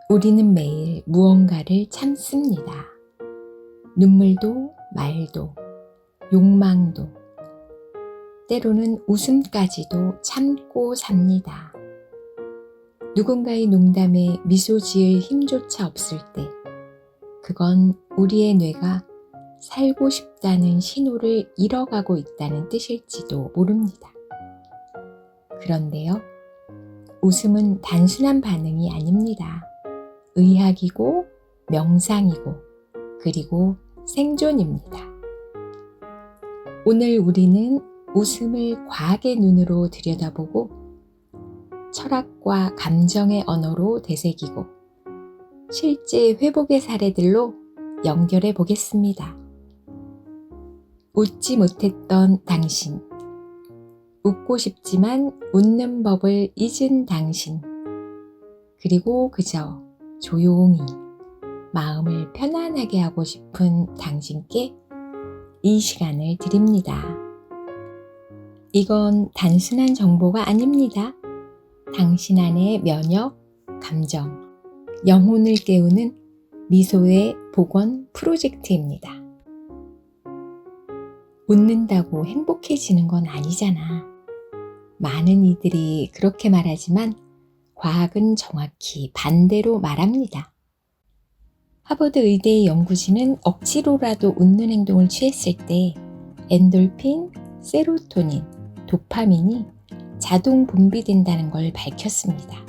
우리는 매일 무언가를 참습니다. 눈물도, 말도, 욕망도, 때로는 웃음까지도 참고 삽니다. 누군가의 농담에 미소 지을 힘조차 없을 때, 그건 우리의 뇌가 살고 싶다는 신호를 잃어가고 있다는 뜻일지도 모릅니다. 그런데요, 웃음은 단순한 반응이 아닙니다. 의학이고 명상이고 그리고 생존입니다. 오늘 우리는 웃음을 과학의 눈으로 들여다보고 철학과 감정의 언어로 되새기고 실제 회복의 사례들로 연결해 보겠습니다. 웃지 못했던 당신, 웃고 싶지만 웃는 법을 잊은 당신, 그리고 그저 조용히 마음을 편안하게 하고 싶은 당신께 이 시간을 드립니다. 이건 단순한 정보가 아닙니다. 당신 안의 면역, 감정, 영혼을 깨우는 미소의 복원 프로젝트입니다. 웃는다고 행복해지는 건 아니잖아. 많은 이들이 그렇게 말하지만 과학은 정확히 반대로 말합니다. 하버드 의대의 연구진은 억지로라도 웃는 행동을 취했을 때 엔돌핀, 세로토닌, 도파민이 자동 분비된다는 걸 밝혔습니다.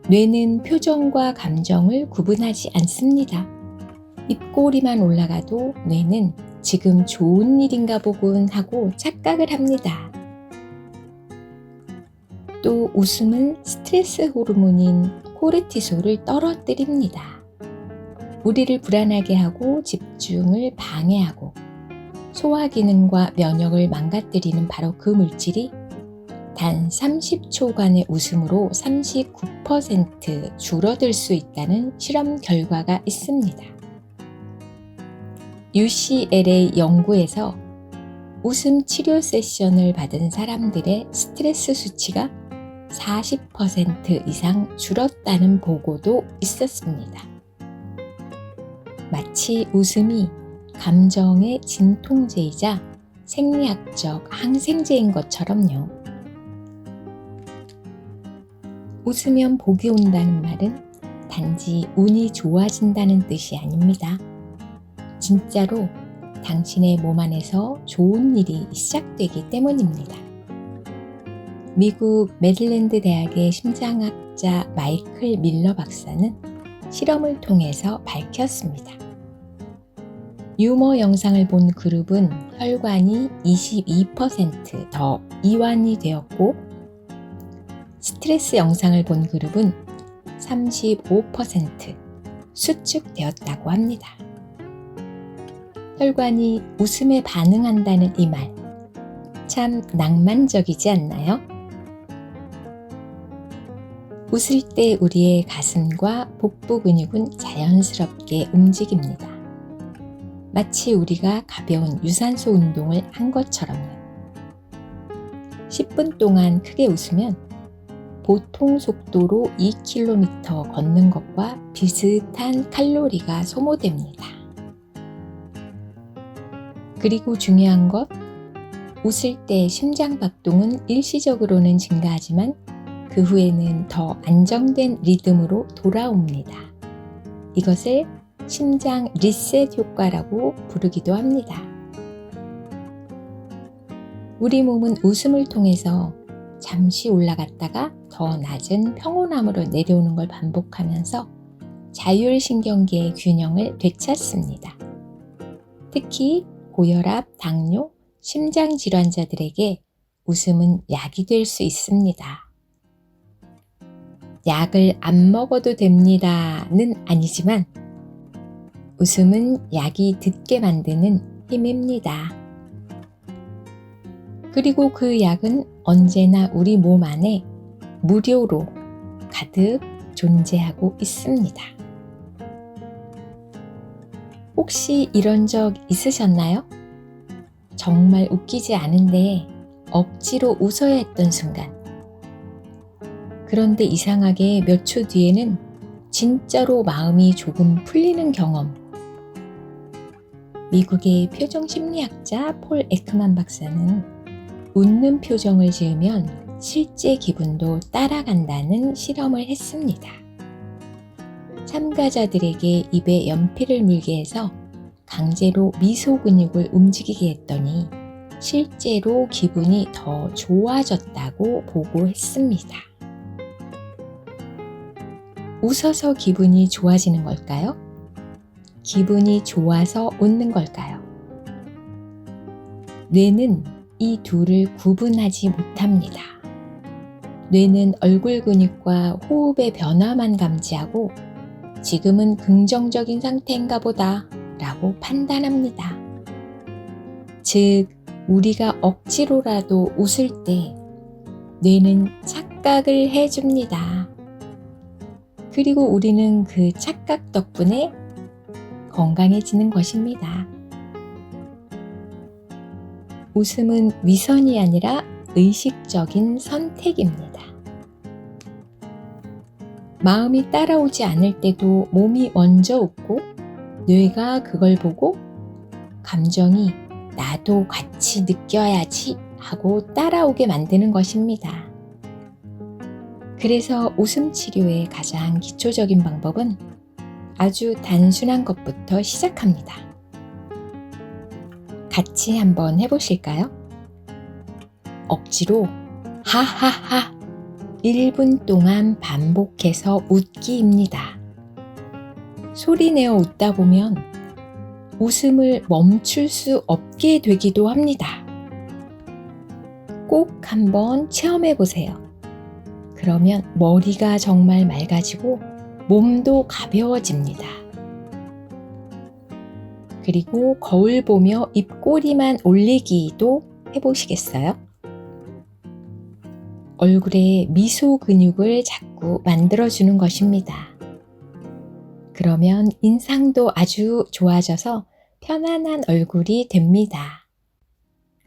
뇌는 표정과 감정을 구분하지 않습니다. 입꼬리만 올라가도 뇌는 지금 좋은 일인가 보군 하고 착각을 합니다. 또 웃음은 스트레스 호르몬인 코르티솔을 떨어뜨립니다. 우리를 불안하게 하고 집중을 방해하고 소화 기능과 면역을 망가뜨리는 바로 그 물질이 단 30초간의 웃음으로 39% 줄어들 수 있다는 실험 결과가 있습니다. UCLA 연구에서 웃음 치료 세션을 받은 사람들의 스트레스 수치가 40% 이상 줄었다는 보고도 있었습니다. 마치 웃음이 감정의 진통제이자 생리학적 항생제인 것처럼요. 웃으면 복이 온다는 말은 단지 운이 좋아진다는 뜻이 아닙니다. 진짜로 당신의 몸 안에서 좋은 일이 시작되기 때문입니다. 미국 메릴랜드 대학의 심장학자 마이클 밀러 박사는 실험을 통해서 밝혔습니다. 유머 영상을 본 그룹은 혈관이 22% 더 이완이 되었고 스트레스 영상을 본 그룹은 35% 수축되었다고 합니다. 혈관이 웃음에 반응한다는 이 말, 참 낭만적이지 않나요? 웃을 때 우리의 가슴과 복부 근육은 자연스럽게 움직입니다. 마치 우리가 가벼운 유산소 운동을 한 것처럼요. 10분 동안 크게 웃으면 보통 속도로 2km 걷는 것과 비슷한 칼로리가 소모됩니다. 그리고 중요한 것, 웃을 때 심장박동은 일시적으로는 증가하지만 그 후에는 더 안정된 리듬으로 돌아옵니다. 이것을 심장 리셋 효과라고 부르기도 합니다. 우리 몸은 웃음을 통해서 잠시 올라갔다가 더 낮은 평온함으로 내려오는 걸 반복하면서 자율신경계의 균형을 되찾습니다. 특히 고혈압, 당뇨, 심장질환자들에게 웃음은 약이 될 수 있습니다. 약을 안 먹어도 됩니다는 아니지만 웃음은 약이 듣게 만드는 힘입니다. 그리고 그 약은 언제나 우리 몸 안에 무료로 가득 존재하고 있습니다. 혹시 이런 적 있으셨나요? 정말 웃기지 않은데 억지로 웃어야 했던 순간. 그런데 이상하게 몇 초 뒤에는 진짜로 마음이 조금 풀리는 경험. 미국의 표정심리학자 폴 에크만 박사는 웃는 표정을 지으면 실제 기분도 따라간다는 실험을 했습니다. 참가자들에게 입에 연필을 물게 해서 강제로 미소 근육을 움직이게 했더니 실제로 기분이 더 좋아졌다고 보고했습니다. 웃어서 기분이 좋아지는 걸까요? 기분이 좋아서 웃는 걸까요? 뇌는 이 둘을 구분하지 못합니다. 뇌는 얼굴 근육과 호흡의 변화만 감지하고 지금은 긍정적인 상태인가 보다 라고 판단합니다. 즉, 우리가 억지로라도 웃을 때 뇌는 착각을 해줍니다. 그리고 우리는 그 착각 덕분에 건강해지는 것입니다. 웃음은 위선이 아니라 의식적인 선택입니다. 마음이 따라오지 않을 때도 몸이 먼저 웃고 뇌가 그걸 보고 감정이 나도 같이 느껴야지 하고 따라오게 만드는 것입니다. 그래서 웃음 치료의 가장 기초적인 방법은 아주 단순한 것부터 시작합니다. 같이 한번 해보실까요? 억지로 하하하 1분 동안 반복해서 웃기입니다. 소리내어 웃다 보면 웃음을 멈출 수 없게 되기도 합니다. 꼭 한번 체험해 보세요. 그러면 머리가 정말 맑아지고 몸도 가벼워집니다. 그리고 거울 보며 입꼬리만 올리기도 해보시겠어요? 얼굴에 미소 근육을 자꾸 만들어주는 것입니다. 그러면 인상도 아주 좋아져서 편안한 얼굴이 됩니다.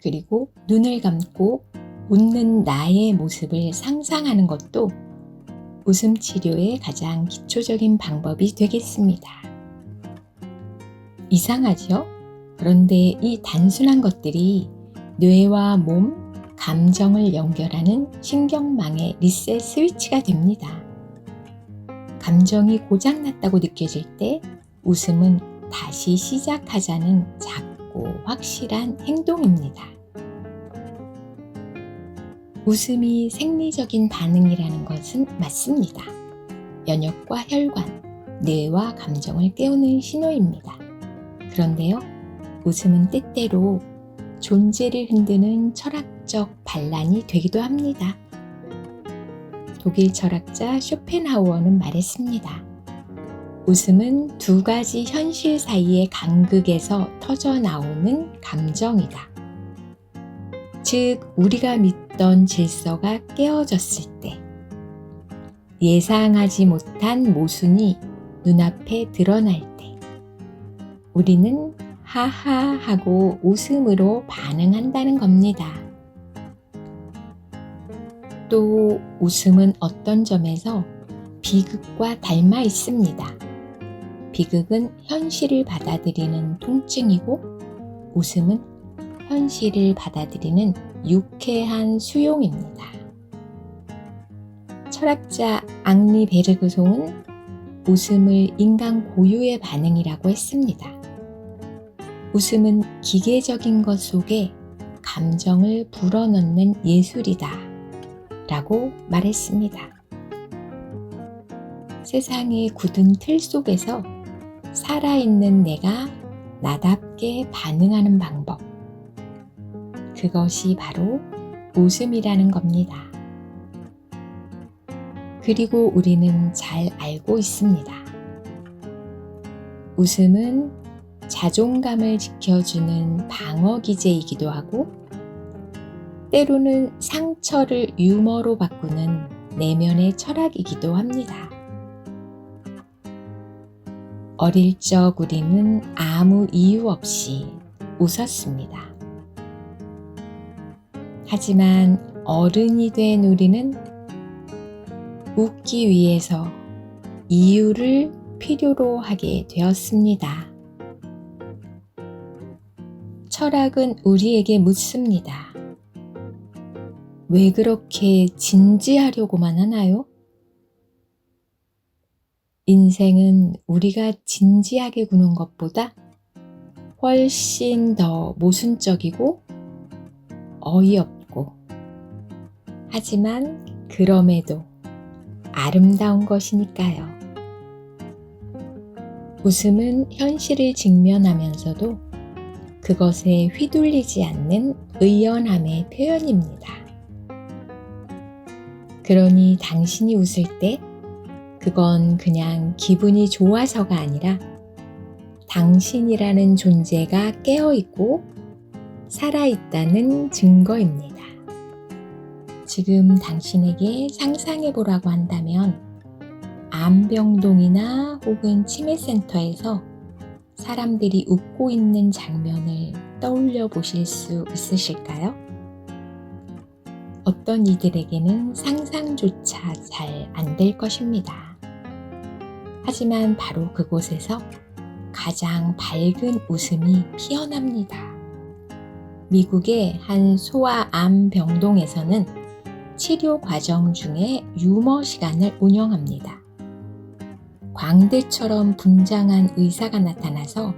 그리고 눈을 감고 웃는 나의 모습을 상상하는 것도 웃음 치료의 가장 기초적인 방법이 되겠습니다. 이상하죠? 그런데 이 단순한 것들이 뇌와 몸, 감정을 연결하는 신경망의 리셋 스위치가 됩니다. 감정이 고장났다고 느껴질 때 웃음은 다시 시작하자는 작고 확실한 행동입니다. 웃음이 생리적인 반응이라는 것은 맞습니다. 면역과 혈관, 뇌와 감정을 깨우는 신호입니다. 그런데요, 웃음은 때때로 존재를 흔드는 철학적 반란이 되기도 합니다. 독일 철학자 쇼펜하우어는 말했습니다. 웃음은 두 가지 현실 사이의 간극에서 터져 나오는 감정이다. 즉, 우리가 믿던 질서가 깨어졌을 때, 예상하지 못한 모순이 눈앞에 드러날 때, 우리는 하하 하고 웃음으로 반응한다는 겁니다. 또 웃음은 어떤 점에서 비극과 닮아 있습니다. 비극은 현실을 받아들이는 통증이고 웃음은 현실을 받아들이는 유쾌한 수용입니다. 철학자 앙리 베르그송은 웃음을 인간 고유의 반응이라고 했습니다. 웃음은 기계적인 것 속에 감정을 불어넣는 예술이다 라고 말했습니다. 세상의 굳은 틀 속에서 살아있는 내가 나답게 반응하는 방법, 그것이 바로 웃음이라는 겁니다. 그리고 우리는 잘 알고 있습니다. 웃음은 자존감을 지켜주는 방어기제이기도 하고 때로는 상처를 유머로 바꾸는 내면의 철학이기도 합니다. 어릴 적 우리는 아무 이유 없이 웃었습니다. 하지만 어른이 된 우리는 웃기 위해서 이유를 필요로 하게 되었습니다. 철학은 우리에게 묻습니다. 왜 그렇게 진지하려고만 하나요? 인생은 우리가 진지하게 구는 것보다 훨씬 더 모순적이고 어이없고, 하지만 그럼에도 아름다운 것이니까요. 웃음은 현실을 직면하면서도 그것에 휘둘리지 않는 의연함의 표현입니다. 그러니 당신이 웃을 때 그건 그냥 기분이 좋아서가 아니라 당신이라는 존재가 깨어있고 살아있다는 증거입니다. 지금 당신에게 상상해보라고 한다면 암병동이나 혹은 치매센터에서 사람들이 웃고 있는 장면을 떠올려 보실 수 있으실까요? 어떤 이들에게는 상상조차 잘 안 될 것입니다. 하지만 바로 그곳에서 가장 밝은 웃음이 피어납니다. 미국의 한 소아암 병동에서는 치료 과정 중에 유머 시간을 운영합니다. 광대처럼 분장한 의사가 나타나서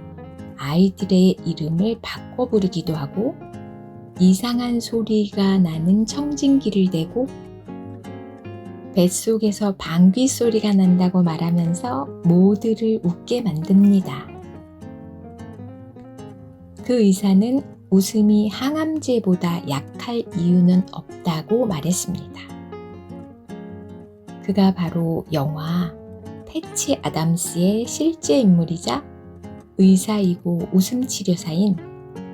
아이들의 이름을 바꿔 부르기도 하고, 이상한 소리가 나는 청진기를 대고 뱃속에서 방귀 소리가 난다고 말하면서 모두를 웃게 만듭니다. 그 의사는 웃음이 항암제보다 약할 이유는 없다고 말했습니다. 그가 바로 영화 패치 아담스의 실제 인물이자 의사이고 웃음치료사인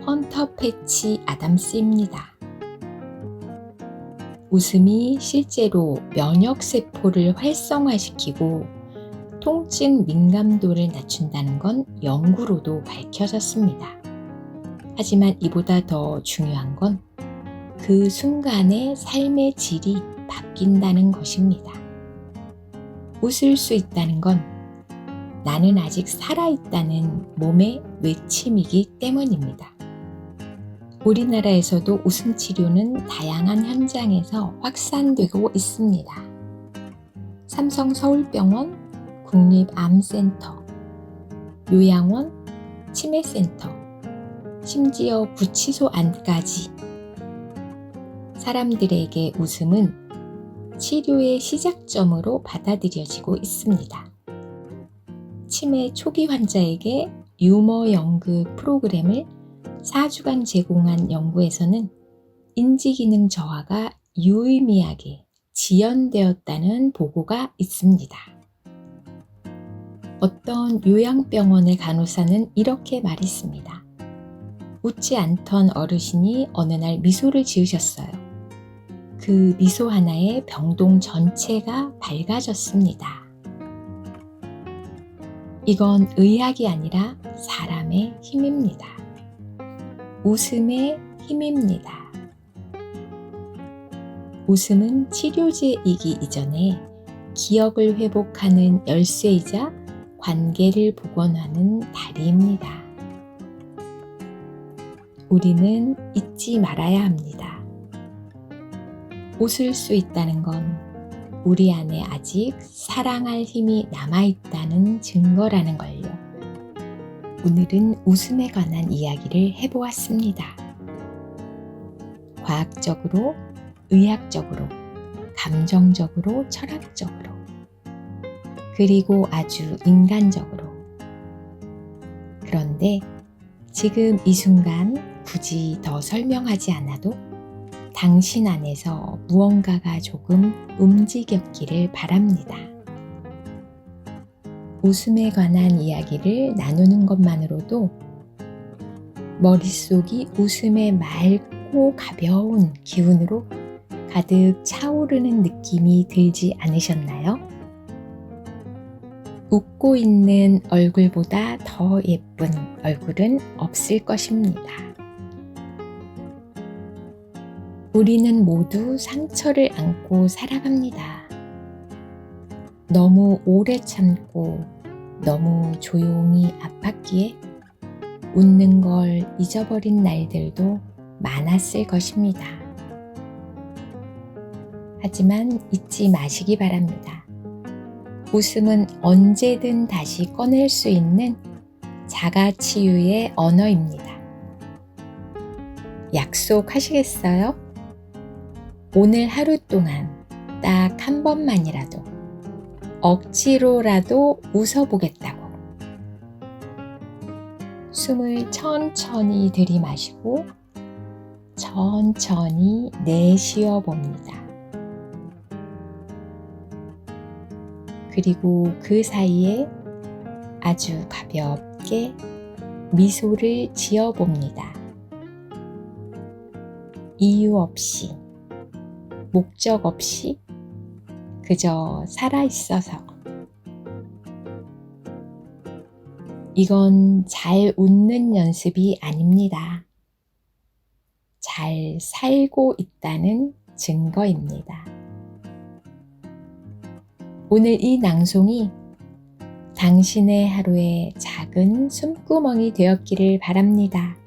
헌터 패치 아담스입니다. 웃음이 실제로 면역세포를 활성화시키고 통증 민감도를 낮춘다는 건 연구로도 밝혀졌습니다. 하지만 이보다 더 중요한 건 그 순간의 삶의 질이 바뀐다는 것입니다. 웃을 수 있다는 건 나는 아직 살아있다는 몸의 외침이기 때문입니다. 우리나라에서도 웃음 치료는 다양한 현장에서 확산되고 있습니다. 삼성 서울병원, 국립암센터, 요양원, 치매센터, 심지어 구치소 안까지 사람들에게 웃음은 치료의 시작점으로 받아들여지고 있습니다. 치매 초기 환자에게 유머 연극 프로그램을 4주간 제공한 연구에서는 인지기능 저하가 유의미하게 지연되었다는 보고가 있습니다. 어떤 요양병원의 간호사는 이렇게 말했습니다. 웃지 않던 어르신이 어느 날 미소를 지으셨어요. 그 미소 하나에 병동 전체가 밝아졌습니다. 이건 의학이 아니라 사람의 힘입니다. 웃음의 힘입니다. 웃음은 치료제이기 이전에 기억을 회복하는 열쇠이자 관계를 복원하는 다리입니다. 우리는 잊지 말아야 합니다. 웃을 수 있다는 건 우리 안에 아직 사랑할 힘이 남아있다는 증거라는 걸요. 오늘은 웃음에 관한 이야기를 해보았습니다. 과학적으로, 의학적으로, 감정적으로, 철학적으로, 그리고 아주 인간적으로. 그런데 지금 이 순간 굳이 더 설명하지 않아도 당신 안에서 무언가가 조금 움직였기를 바랍니다. 웃음에 관한 이야기를 나누는 것만으로도 머릿속이 웃음의 맑고 가벼운 기운으로 가득 차오르는 느낌이 들지 않으셨나요? 웃고 있는 얼굴보다 더 예쁜 얼굴은 없을 것입니다. 우리는 모두 상처를 안고 살아갑니다. 너무 오래 참고 너무 조용히 아팠기에 웃는 걸 잊어버린 날들도 많았을 것입니다. 하지만 잊지 마시기 바랍니다. 웃음은 언제든 다시 꺼낼 수 있는 자가치유의 언어입니다. 약속하시겠어요? 오늘 하루 동안 딱 한 번만이라도 억지로라도 웃어보겠다고. 숨을 천천히 들이마시고 천천히 내쉬어 봅니다. 그리고 그 사이에 아주 가볍게 미소를 지어 봅니다. 이유 없이, 목적 없이 그저 살아있어서. 이건 잘 웃는 연습이 아닙니다. 잘 살고 있다는 증거입니다. 오늘 이 낭송이 당신의 하루에 작은 숨구멍이 되었기를 바랍니다.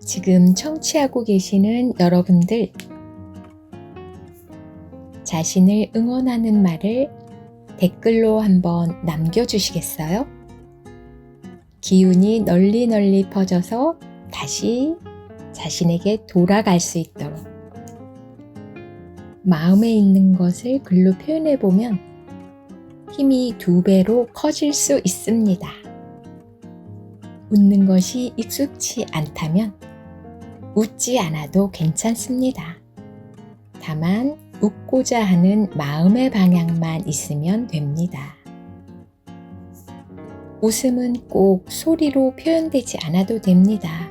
지금 청취하고 계시는 여러분들, 자신을 응원하는 말을 댓글로 한번 남겨주시겠어요? 기운이 널리 널리 퍼져서 다시 자신에게 돌아갈 수 있도록. 마음에 있는 것을 글로 표현해보면 힘이 2배로 커질 수 있습니다. 웃는 것이 익숙치 않다면 웃지 않아도 괜찮습니다. 다만 웃고자 하는 마음의 방향만 있으면 됩니다. 웃음은 꼭 소리로 표현되지 않아도 됩니다.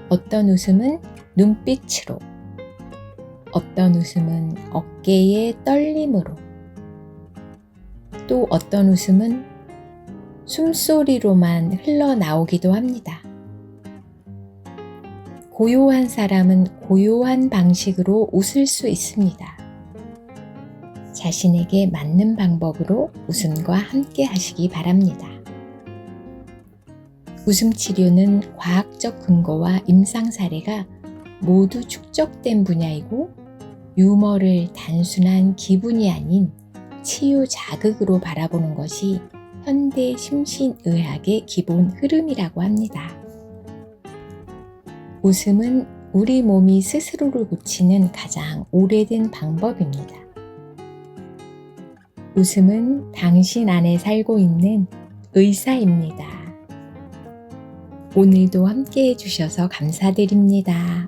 어떤 웃음은 눈빛으로, 어떤 웃음은 어깨의 떨림으로, 또 어떤 웃음은 숨소리로만 흘러나오기도 합니다. 고요한 사람은 고요한 방식으로 웃을 수 있습니다. 자신에게 맞는 방법으로 웃음과 함께 하시기 바랍니다. 웃음 치료는 과학적 근거와 임상 사례가 모두 축적된 분야이고, 유머를 단순한 기분이 아닌 치유 자극으로 바라보는 것이 현대 심신의학의 기본 흐름이라고 합니다. 웃음은 우리 몸이 스스로를 고치는 가장 오래된 방법입니다. 웃음은 당신 안에 살고 있는 의사입니다. 오늘도 함께 해주셔서 감사드립니다.